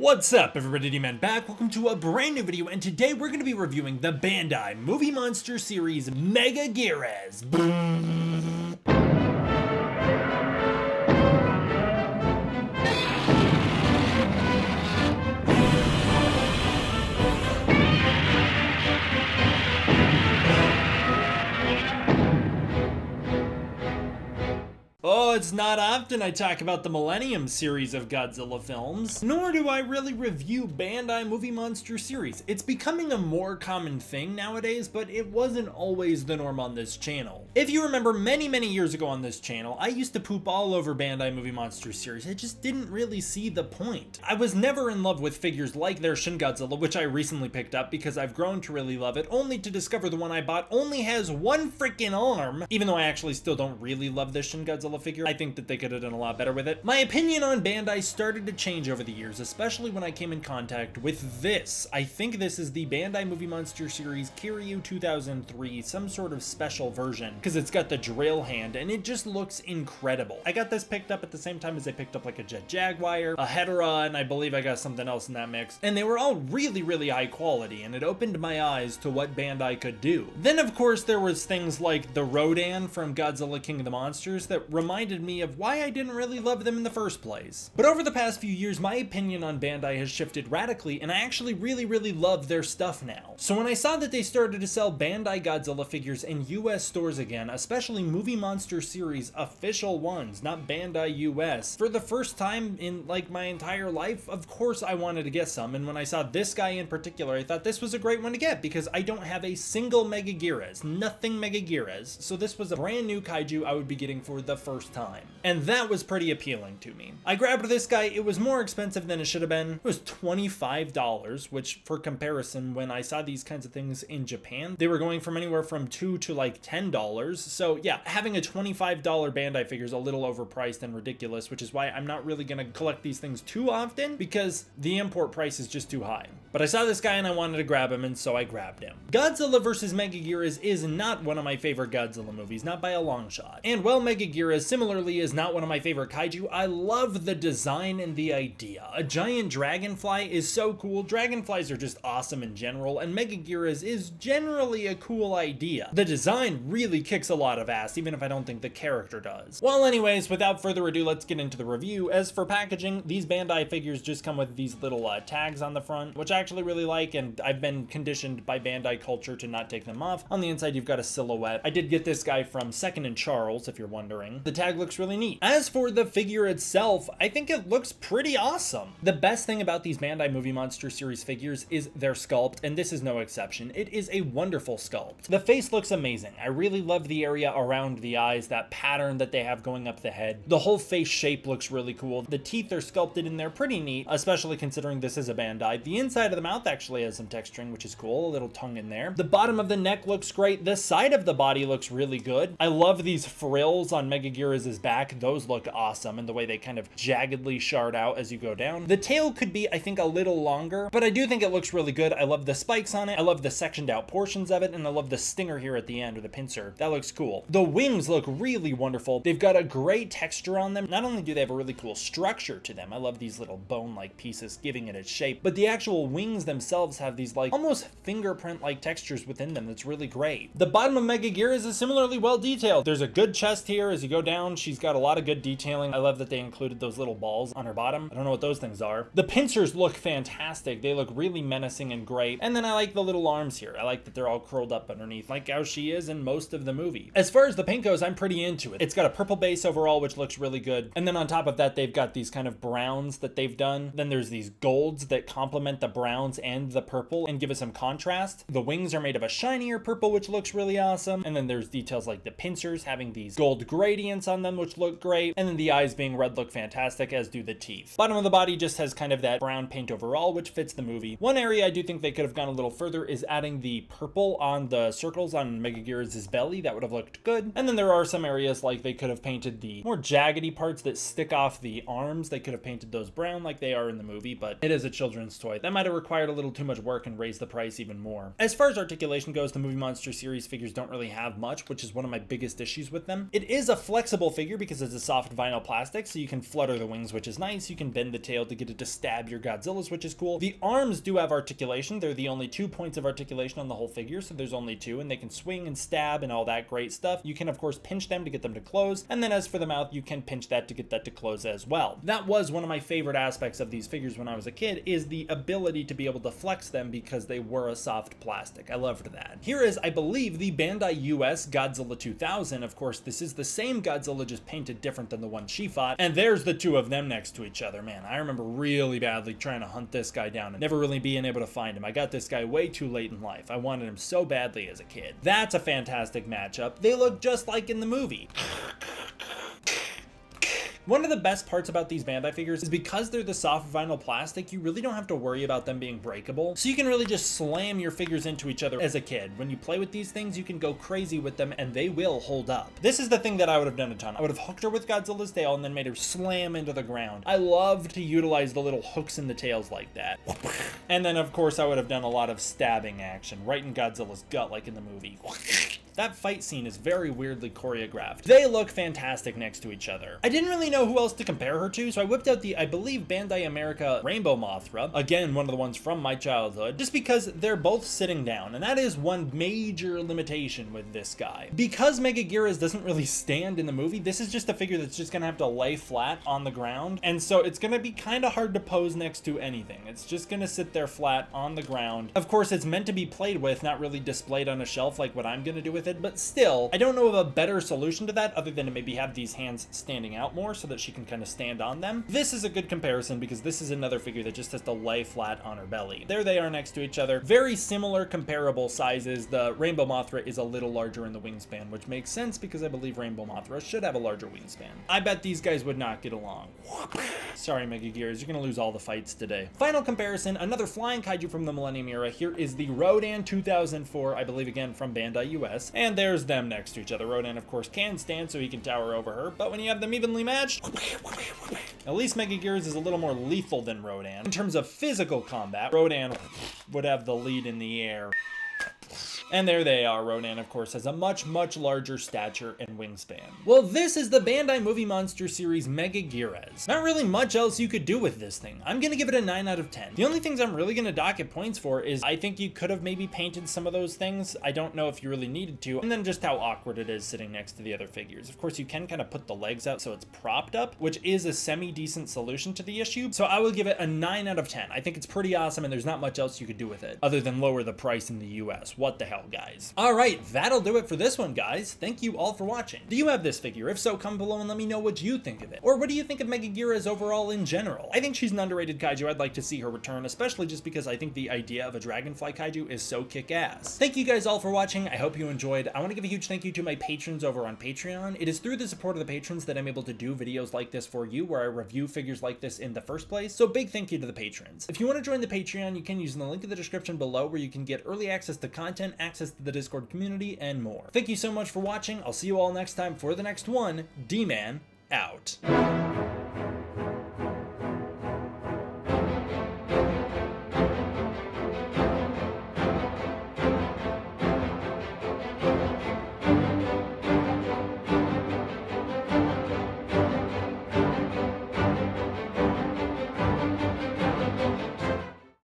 What's up everybody, D-Man back, welcome to a brand new video, and today we're going to be reviewing the Bandai Movie Monster Series Megaguirus. Oh, it's not often I talk about the Millennium series of Godzilla films, nor do I really review Bandai Movie Monster Series. It's becoming a more common thing nowadays, but it wasn't always the norm on this channel. If you remember many years ago on this channel, I used to poop all over Bandai Movie Monster Series. I just didn't really see the point. I was never in love with figures like their Shin Godzilla, which I recently picked up because I've grown to really love it, only to discover the one I bought only has one freaking arm, even though I actually still don't really love this Shin Godzilla figure. I think that they could have done a lot better with it. My opinion on Bandai started to change over the years, especially when I came in contact with this. I think this is the Bandai Movie Monster Series Kiryu 2003, some sort of special version, because it's got the drill hand and it just looks incredible. I got this picked up at the same time as I picked up like a Jet Jaguar, a Hedorah, and I believe I got something else in that mix. And they were all really high quality, and it opened my eyes to what Bandai could do. Then of course there was things like the Rodan from Godzilla King of the Monsters that reminded me of why I didn't really love them in the first place. But over the past few years, my opinion on Bandai has shifted radically, and I actually really love their stuff now. So when I saw that they started to sell Bandai Godzilla figures in US stores again, especially Movie Monster Series official ones, not Bandai US, for the first time in like my entire life, of course I wanted to get some. And when I saw this guy in particular, I thought this was a great one to get because I don't have a single Megaguirus, nothing Megaguirus. So this was a brand new kaiju I would be getting for the first time. And that was pretty appealing to me. I grabbed this guy. It was more expensive than it should have been. It was $25, which for comparison, when I saw these kinds of things in Japan, they were going from anywhere from $2 to like $10. So yeah, having a $25 Bandai figure is a little overpriced and ridiculous, which is why I'm not really gonna collect these things too often because the import price is just too high. But I saw this guy and I wanted to grab him, and so I grabbed him. Godzilla vs. Megaguirus is not one of my favorite Godzilla movies, not by a long shot. And while Megaguirus similarly is not one of my favorite kaiju, I love the design and the idea. A giant dragonfly is so cool. Dragonflies are just awesome in general, and Megaguirus is generally a cool idea. The design really kicks a lot of ass, even if I don't think the character does. Well, anyways, without further ado, let's get into the review. As for packaging, these Bandai figures just come with these little tags on the front, which I actually really like, and I've been conditioned by Bandai culture to not take them off. On the inside, you've got a silhouette. I did get this guy from Second and Charles, if you're wondering. The tag looks really neat. As for the figure itself, I think it looks pretty awesome. The best thing about these Bandai Movie Monster Series figures is their sculpt, and this is no exception. It is a wonderful sculpt. The face looks amazing. I really love the area around the eyes, that pattern that they have going up the head. The whole face shape looks really cool. The teeth are sculpted in there pretty neat, especially considering this is a Bandai. The inside of the mouth actually has some texturing, which is cool. A little tongue in there. The bottom of the neck looks great. The side of the body looks really good. I love these frills on Megaguirus' back. Those look awesome, and the way they kind of jaggedly shard out as you go down. The tail could be, I think, a little longer, but I do think it looks really good. I love the spikes on it. I love the sectioned out portions of it, and I love the stinger here at the end, or the pincer. That looks cool. The wings look really wonderful. They've got a great texture on them. Not only do they have a really cool structure to them, I love these little bone-like pieces giving it its shape, but the actual wings themselves have these like almost fingerprint-like textures within them. That's really great. The bottom of Megaguirus is similarly well detailed. There's a good chest here. As you go down, she's got a lot of good detailing. I love that they included those little balls on her bottom. I don't know what those things are. The pincers look fantastic. They look really menacing and great. And then I like the little arms here. I like that they're all curled up underneath, like how she is in most of the movie. As far as the paint goes, I'm pretty into it. It's got a purple base overall, which looks really good. And then on top of that, they've got these kind of browns that they've done. Then there's these golds that complement the browns and the purple and give it some contrast. The wings are made of a shinier purple, which looks really awesome. And then there's details like the pincers having these gold gradients on them, which look great. And then the eyes being red look fantastic, as do the teeth. Bottom of the body just has kind of that brown paint overall, which fits the movie. One area I do think they could have gone a little further is adding the purple on the circles on Megaguirus' belly. That would have looked good. And then there are some areas like they could have painted the more jaggedy parts that stick off the arms. They could have painted those brown like they are in the movie, but it is a children's toy. That might have required a little too much work and raised the price even more. As far as articulation goes, the Movie Monster series figures don't really have much, which is one of my biggest issues with them. It is a flexible figure because it's a soft vinyl plastic, so you can flutter the wings, which is nice. You can bend the tail to get it to stab your Godzillas, which is cool. The arms do have articulation. They're the only 2 points of articulation on the whole figure, so there's only 2, and they can swing and stab and all that great stuff. You can, of course, pinch them to get them to close, and then as for the mouth, you can pinch that to get that to close as well. That was one of my favorite aspects of these figures when I was a kid, is the ability to be able to flex them because they were a soft plastic. I loved that. Here is, I believe, the Bandai US Godzilla 2000. Of course, this is the same Godzilla, just painted different than the one she fought, and there's the 2 of them next to each other. Man, I remember really badly trying to hunt this guy down and never really being able to find him. I got this guy way too late in life. I wanted him so badly as a kid. That's a fantastic matchup. They look just like in the movie. One of the best parts about these Bandai figures is because they're the soft vinyl plastic, you really don't have to worry about them being breakable. So you can really just slam your figures into each other as a kid. When you play with these things, you can go crazy with them and they will hold up. This is the thing that I would have done a ton. I would have hooked her with Godzilla's tail and then made her slam into the ground. I love to utilize the little hooks in the tails like that. And then of course I would have done a lot of stabbing action right in Godzilla's gut like in the movie. That fight scene is very weirdly choreographed. They look fantastic next to each other. I didn't really know who else to compare her to, so I whipped out the, I believe, Bandai America Rainbow Mothra. Again, one of the ones from my childhood, just because they're both sitting down, and that is one major limitation with this guy. Because Megaguirus doesn't really stand in the movie, this is just a figure that's just gonna have to lay flat on the ground, and so it's gonna be kind of hard to pose next to anything. It's just gonna sit there flat on the ground. Of course, it's meant to be played with, not really displayed on a shelf like what I'm gonna do with it, but still, I don't know of a better solution to that other than to maybe have these hands standing out more so that she can kind of stand on them. This is a good comparison because this is another figure that just has to lay flat on her belly. There they are next to each other. Very similar, comparable sizes. The Rainbow Mothra is a little larger in the wingspan, which makes sense because I believe Rainbow Mothra should have a larger wingspan. I bet these guys would not get along. Sorry, Megaguirus, you're gonna lose all the fights today. Final comparison, another flying kaiju from the Millennium Era. Here is the Rodan 2004, I believe again from Bandai US, and there's them next to each other. Rodan, of course, can stand so he can tower over her, but when you have them evenly matched, at least Megaguirus is a little more lethal than Rodan. In terms of physical combat, Rodan would have the lead in the air. And there they are. Rodan, of course, has a much, much larger stature and wingspan. Well, this is the Bandai Movie Monster series Megaguirus. Not really much else you could do with this thing. I'm gonna give it a 9 out of 10. The only things I'm really gonna dock it points for is I think you could have maybe painted some of those things. I don't know if you really needed to. And then just how awkward it is sitting next to the other figures. Of course, you can kind of put the legs out so it's propped up, which is a semi-decent solution to the issue. So I will give it a 9 out of 10. I think it's pretty awesome and there's not much else you could do with it other than lower the price in the US. What the hell, guys? All right, that'll do it for this one, guys. Thank you all for watching. Do you have this figure? If so, comment below and let me know what you think of it. Or what do you think of Megaguirus overall in general? I think she's an underrated kaiju. I'd like to see her return, especially just because I think the idea of a dragonfly-Kaiju is so kick-ass. Thank you guys all for watching. I hope you enjoyed. I want to give a huge thank you to my patrons over on Patreon. It is through the support of the patrons that I'm able to do videos like this for you, where I review figures like this in the first place. So big thank you to the patrons. If you want to join the Patreon, you can use the link in the description below, where you can get early access to content, access to the Discord community, and more. Thank you so much for watching. I'll see you all next time for the next one. D-Man out.